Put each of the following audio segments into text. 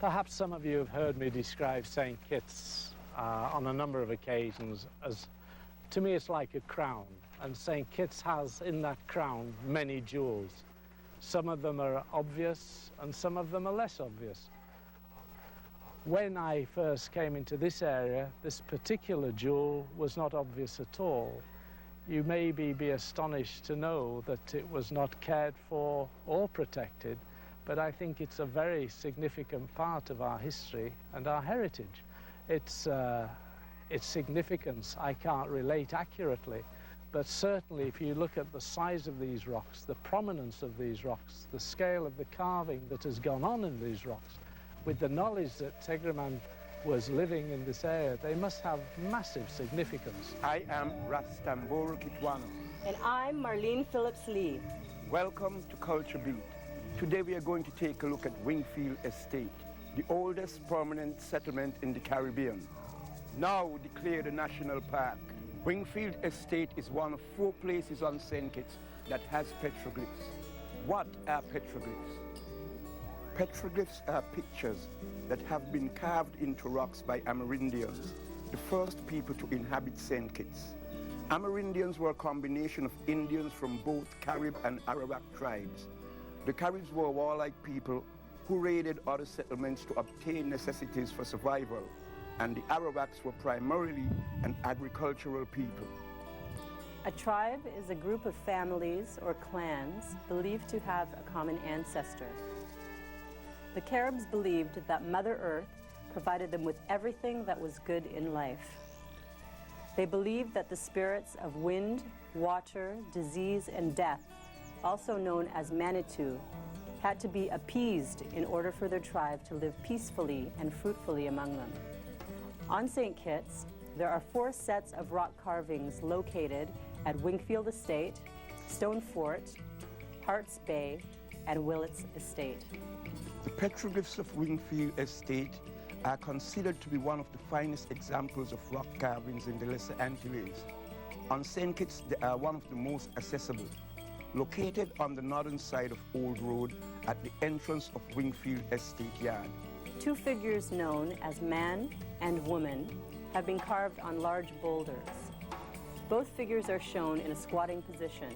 Perhaps some of you have heard me describe St. Kitts on a number of occasions as, to me, it's like a crown. And St. Kitts has in that crown many jewels. Some of them are obvious and some of them are less obvious. When I first came into this area, this particular jewel was not obvious at all. You may be astonished to know that it was not cared for or protected, but I think it's a very significant part of our history and our heritage. Its significance I can't relate accurately, but certainly if you look at the size of these rocks, the prominence of these rocks, the scale of the carving that has gone on in these rocks, with the knowledge that Tegraman was living in this area, they must have massive significance. I am Rastamboro Kitwano. And I'm Marlene Phillips-Lee. Welcome to Culture Beat. Today we are going to take a look at Wingfield Estate, the oldest permanent settlement in the Caribbean, now declared a national park. Wingfield Estate is one of 4 places on St. Kitts that has petroglyphs. What are petroglyphs? Petroglyphs are pictures that have been carved into rocks by Amerindians, the first people to inhabit St. Kitts. Amerindians were a combination of Indians from both Carib and Arawak tribes. The Caribs were warlike people who raided other settlements to obtain necessities for survival, and the Arawaks were primarily an agricultural people. A tribe is a group of families or clans believed to have a common ancestor. The Caribs believed that Mother Earth provided them with everything that was good in life. They believed that the spirits of wind, water, disease, and death, also known as Manitou, had to be appeased in order for their tribe to live peacefully and fruitfully among them. On St. Kitts, there are 4 sets of rock carvings located at Wingfield Estate, Stone Fort, Harts Bay, and Willets Estate. The petroglyphs of Wingfield Estate are considered to be one of the finest examples of rock carvings in the Lesser Antilles. On St. Kitts, they are one of the most accessible. Located on the northern side of Old Road at the entrance of Wingfield Estate Yard. 2 figures known as man and woman have been carved on large boulders. Both figures are shown in a squatting position.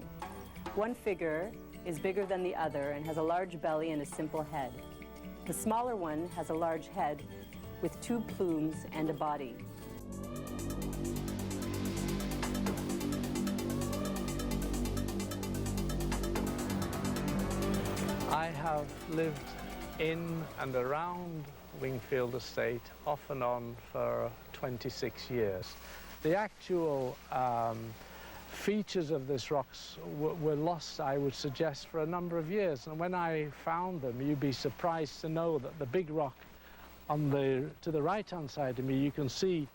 One figure is bigger than the other and has a large belly and a simple head. The smaller one has a large head with 2 plumes and a body. I have lived in and around Wingfield Estate off and on for 26 years. The actual features of this rocks were lost, I would suggest, for a number of years. And when I found them, you'd be surprised to know that the big rock to the right-hand side of me, you can see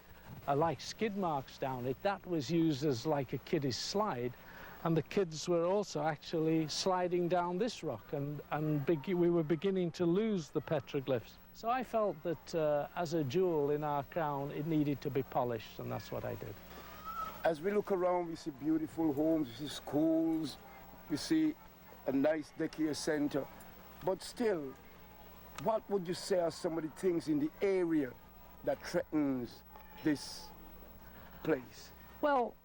like skid marks down it. That was used as like a kiddie's slide. And the kids were also actually sliding down this rock, and we were beginning to lose the petroglyphs. So I felt that as a jewel in our crown, it needed to be polished, and that's what I did. As we look around, we see beautiful homes, we see schools, we see a nice daycare center. But still, what would you say are some of the things in the area that threatens this place? Well,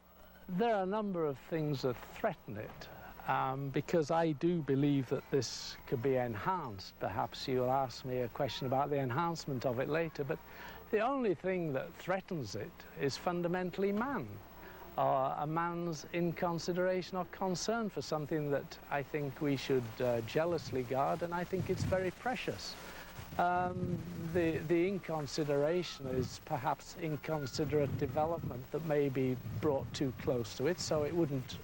there are a number of things that threaten it, because I do believe that this could be enhanced. Perhaps you'll ask me a question about the enhancement of it later, but the only thing that threatens it is fundamentally man, or a man's inconsideration or concern for something that I think we should jealously guard, and I think it's very precious. The inconsideration is perhaps inconsiderate development that may be brought too close to it, so it wouldn't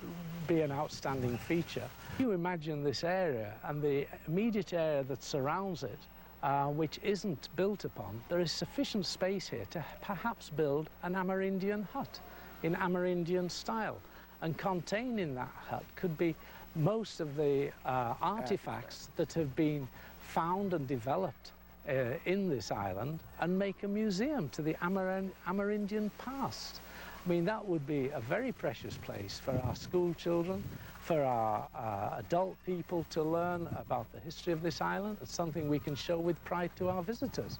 be an outstanding feature. You imagine this area and the immediate area that surrounds it, which isn't built upon. There is sufficient space here to perhaps build an Amerindian hut in Amerindian style, and contained in that hut could be most of the artifacts that have been found and developed in this island, and make a museum to the Amerindian past. I mean, that would be a very precious place for our school children, for our adult people to learn about the history of this island. It's something we can show with pride to our visitors.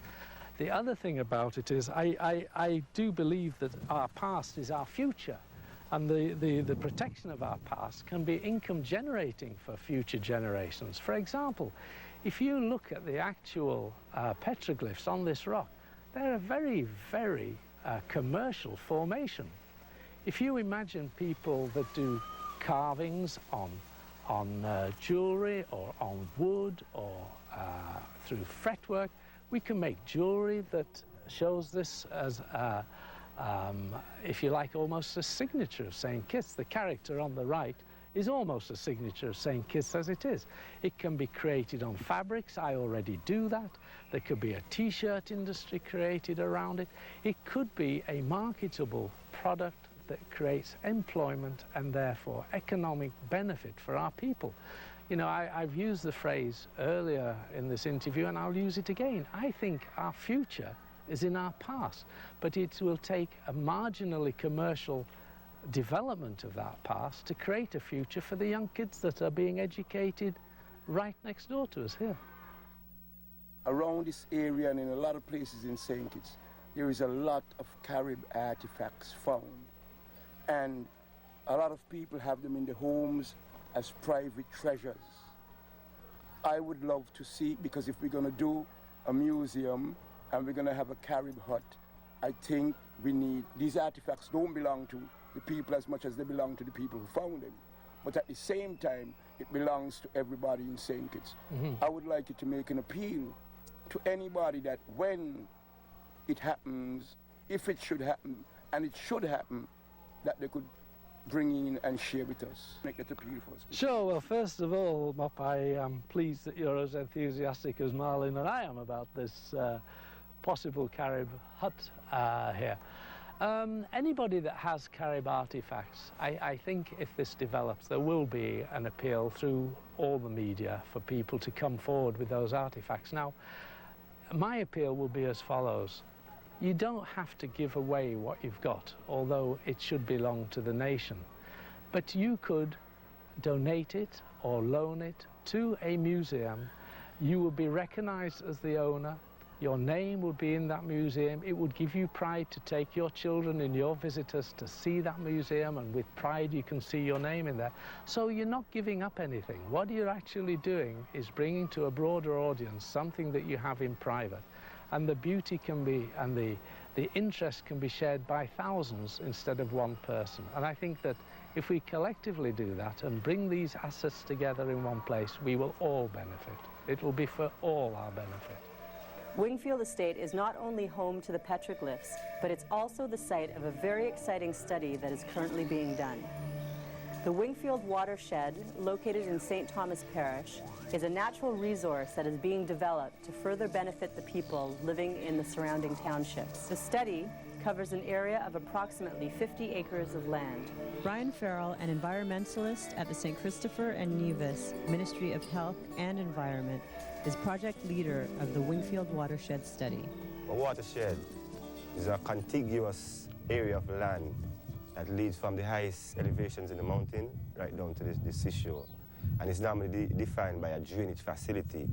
The other thing about it is I do believe that our past is our future, and the protection of our past can be income generating for future generations. For example, if you look at the actual petroglyphs on this rock, they're a very, very commercial formation. If you imagine people that do carvings on jewellery or on wood or through fretwork, we can make jewellery that shows this as, if you like, almost a signature of St. Kitts. The character on the right is almost a signature of St. Kitts as it is. It can be created on fabrics. I already do that. There could be a t-shirt industry created around it. It could be a marketable product that creates employment and therefore economic benefit for our people. You know, I've used the phrase earlier in this interview, and I'll use it again. I think our future is in our past, but it will take a marginally commercial development of that past to create a future for the young kids that are being educated right next door to us here. Around this area and in a lot of places in St. Kitts, there is a lot of Carib artifacts found. And a lot of people have them in their homes as private treasures. I would love to see, because if we're going to do a museum and we're going to have a Carib hut, I think we need, these artifacts don't belong to the people as much as they belong to the people who found them. But at the same time, it belongs to everybody in St. Kitts. I would like you to make an appeal to anybody that when it happens, if it should happen, and it should happen, that they could bring in and share with us. Make that appeal for us. Sure, well, first of all, Mop, I am pleased that you're as enthusiastic as Marlene and I am about this possible Carib hut here. Anybody that has Carib artifacts, I think if this develops, there will be an appeal through all the media for people to come forward with those artifacts. Now, my appeal will be as follows. You don't have to give away what you've got, although it should belong to the nation. But you could donate it or loan it to a museum. You will be recognized as the owner. Your name would be in that museum. It would give you pride to take your children and your visitors to see that museum, and with pride you can see your name in there. So you're not giving up anything. What you're actually doing is bringing to a broader audience something that you have in private. And the beauty can be, and the interest can be shared by thousands instead of one person. And I think that if we collectively do that and bring these assets together in one place, we will all benefit. It will be for all our benefit. Wingfield Estate is not only home to the petroglyphs, but it's also the site of a very exciting study that is currently being done. The Wingfield watershed, located in St. Thomas Parish, is a natural resource that is being developed to further benefit the people living in the surrounding townships. The study covers an area of approximately 50 acres of land. Brian Farrell, an environmentalist at the St. Christopher and Nevis Ministry of Health and Environment, is project leader of the Wingfield watershed study. A watershed is a contiguous area of land that leads from the highest elevations in the mountain right down to the seashore. And it's normally defined by a drainage facility.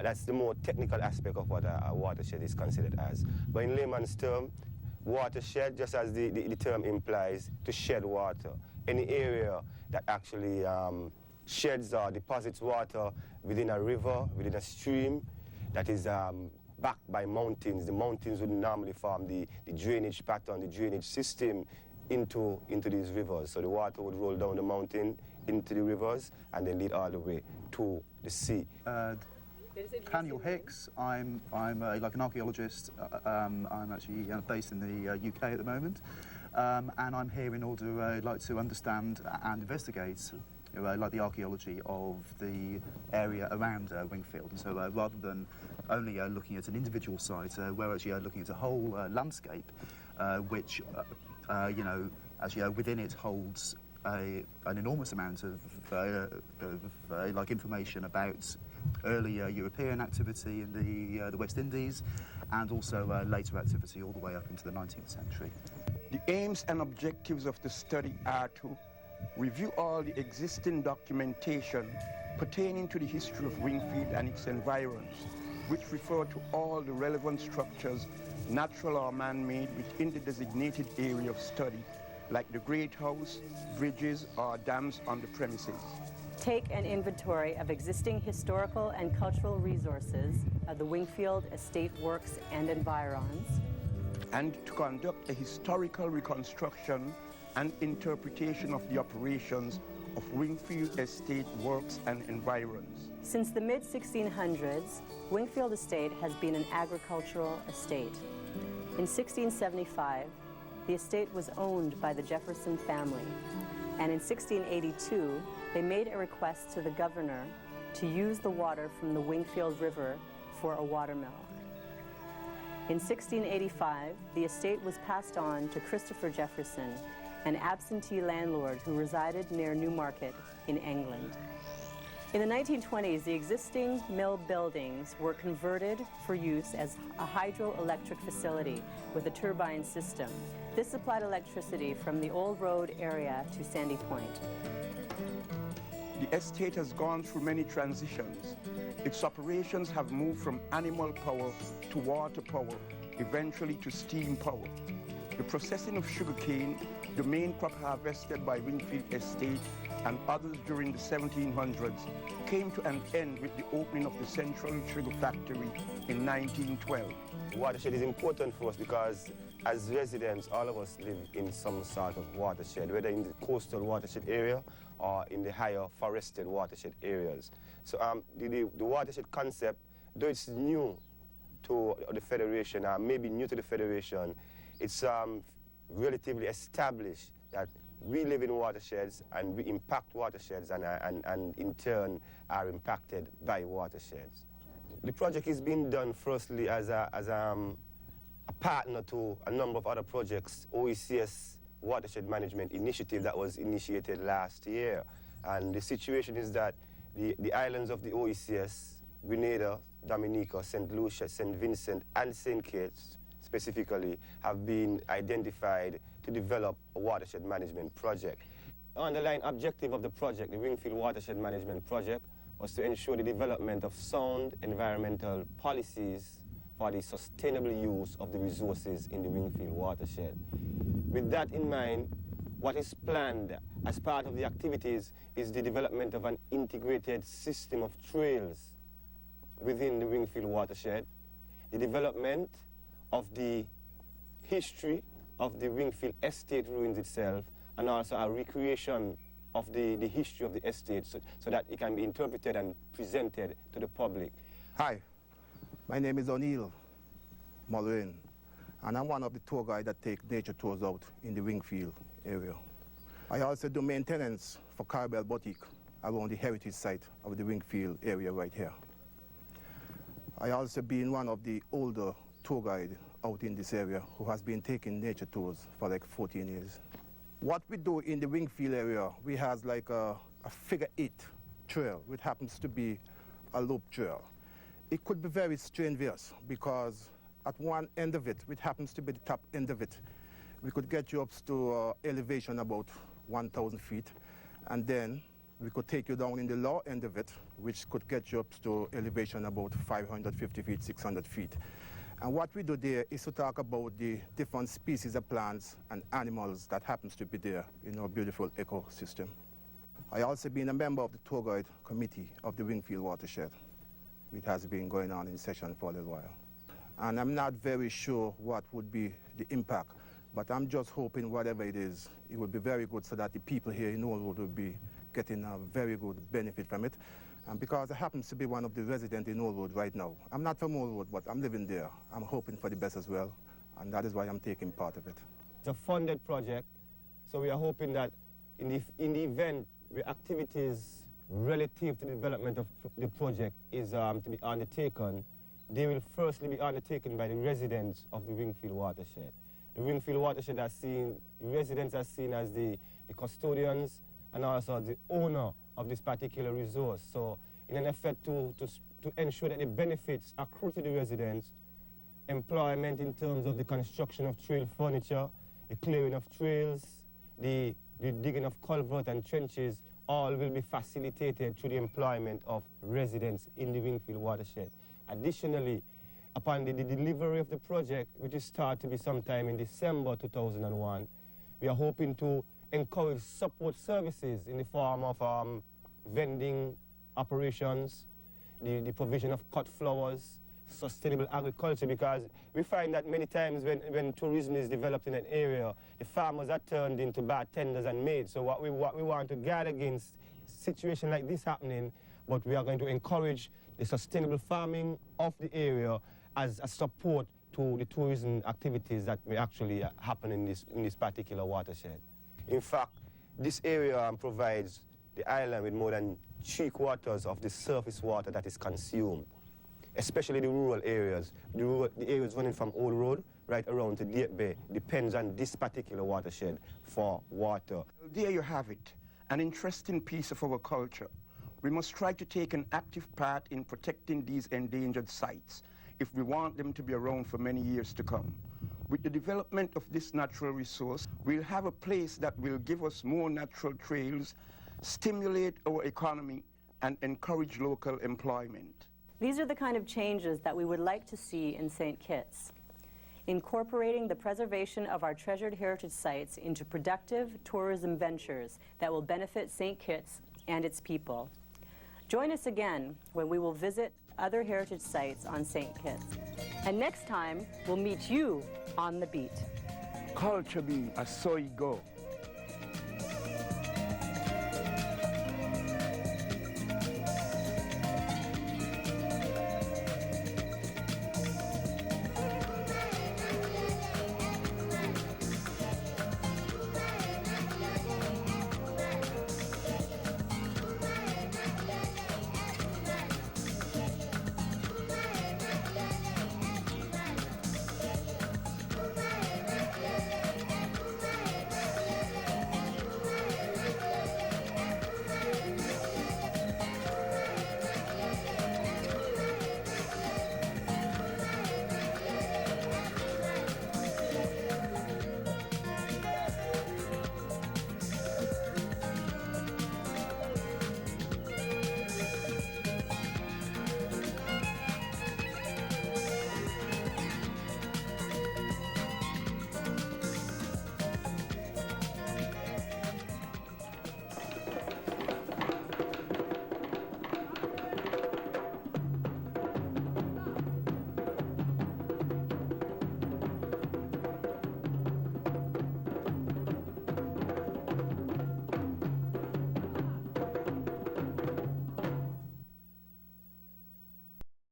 That's the more technical aspect of what a watershed is considered as. But in layman's term, watershed, just as the term implies, to shed water. Any area that actually sheds or deposits water within a river, within a stream, that is backed by mountains. The mountains would normally form the drainage pattern, the drainage system into these rivers. So the water would roll down the mountain into the rivers and then lead all the way to the sea. Daniel Hicks. I'm like an archaeologist. I'm actually based in the UK at the moment, and I'm here in order to understand and investigate like the archaeology of the area around Wingfield. And so rather than only looking at an individual site, we're actually looking at a whole landscape, which actually within it holds an enormous amount of like information about early European activity in the West Indies, and also later activity all the way up into the 19th century. The aims and objectives of the study are to review all the existing documentation pertaining to the history of Wingfield and its environs, which refer to all the relevant structures, natural or man-made, within the designated area of study, like the Great House, bridges, or dams on the premises. Take an inventory of existing historical and cultural resources of the Wingfield estate works and environs, and to conduct a historical reconstruction and interpretation of the operations of Wingfield estate works and environs. Since the mid-1600s, Wingfield Estate has been an agricultural estate. In 1675, the estate was owned by the Jefferson family, and in 1682, they made a request to the governor to use the water from the Wingfield River for a watermill. In 1685, the estate was passed on to Christopher Jefferson, an absentee landlord who resided near Newmarket in England. In the 1920s, the existing mill buildings were converted for use as a hydroelectric facility with a turbine system. This supplied electricity from the Old Road area to Sandy Point. The estate has gone through many transitions. Its operations have moved from animal power to water power, eventually to steam power. The processing of sugarcane, the main crop harvested by Wingfield Estate, and others during the 1700s, came to an end with the opening of the Central Sugar Factory in 1912. Watershed is important for us because as residents, all of us live in some sort of watershed, whether in the coastal watershed area or in the higher forested watershed areas. So the watershed concept, though it's new to the Federation, or maybe new to the Federation, it's relatively established that we live in watersheds and we impact watersheds and in turn are impacted by watersheds. The project is being done firstly as a partner to a number of other projects, OECS Watershed Management Initiative that was initiated last year. And the situation is that the islands of the OECS, Grenada, Dominica, St. Lucia, St. Vincent, and St. Kitts specifically, have been identified to develop a watershed management project. The underlying objective of the project, the Wingfield Watershed Management Project, was to ensure the development of sound environmental policies for the sustainable use of the resources in the Wingfield watershed. With that in mind, what is planned as part of the activities is the development of an integrated system of trails within the Wingfield watershed, the development of the history of the Wingfield estate ruins itself, and also a recreation of the history of the estate so that it can be interpreted and presented to the public. Hi, my name is O'Neill Mulrain, and I'm one of the tour guides that take nature tours out in the Wingfield area. I also do maintenance for Carabel Boutique around the heritage site of the Wingfield area right here. I also been one of the older tour guides out in this area who has been taking nature tours for like 14 years. What we do in the Wingfield area, we have like a figure-8 trail, which happens to be a loop trail. It could be very strenuous because at one end of it, which happens to be the top end of it, we could get you up to elevation about 1,000 feet, and then we could take you down in the lower end of it, which could get you up to elevation about 550 feet, 600 feet. And what we do there is to talk about the different species of plants and animals that happens to be there in our beautiful ecosystem. I also been a member of the tour guide committee of the Wingfield watershed, which has been going on in session for a little while. And I'm not very sure what would be the impact, but I'm just hoping whatever it is, it will be very good so that the people here in Old Road will be getting a very good benefit from it. And because I happen to be one of the residents in Old Road right now. I'm not from Old Road, but I'm living there. I'm hoping for the best as well, and that is why I'm taking part of it. It's a funded project, so we are hoping that in the event where activities relative to the development of the project is to be undertaken, they will firstly be undertaken by the residents of the Wingfield watershed. The Wingfield watershed are seen, the residents are seen as the custodians and also the owner of this particular resource. So in an effort to ensure that the benefits accrue to the residents, employment in terms of the construction of trail furniture, the clearing of trails, the the digging of culverts and trenches, all will be facilitated through the employment of residents in the Wingfield watershed. Additionally, upon the delivery of the project, which is start to be sometime in December 2001, we are hoping to encourage support services in the form of vending operations, the provision of cut flowers, sustainable agriculture, because we find that many times when tourism is developed in an area, the farmers are turned into bartenders and maids. So what we want to guard against situation like this happening, but we are going to encourage the sustainable farming of the area as a support to the tourism activities that may actually happen in this particular watershed. In fact, this area provides the island with more than 3/4 of the surface water that is consumed, especially the rural areas. The areas running from Old Road right around to Date Bay depends on this particular watershed for water. There you have it, an interesting piece of our culture. We must try to take an active part in protecting these endangered sites if we want them to be around for many years to come. With the development of this natural resource, we'll have a place that will give us more natural trails, stimulate our economy, and encourage local employment. These are the kind of changes that we would like to see in St. Kitts, incorporating the preservation of our treasured heritage sites into productive tourism ventures that will benefit St. Kitts and its people. Join us again when we will visit other heritage sites on St. Kitts. And next time, we'll meet you on the beat. Culture beat, a so you go.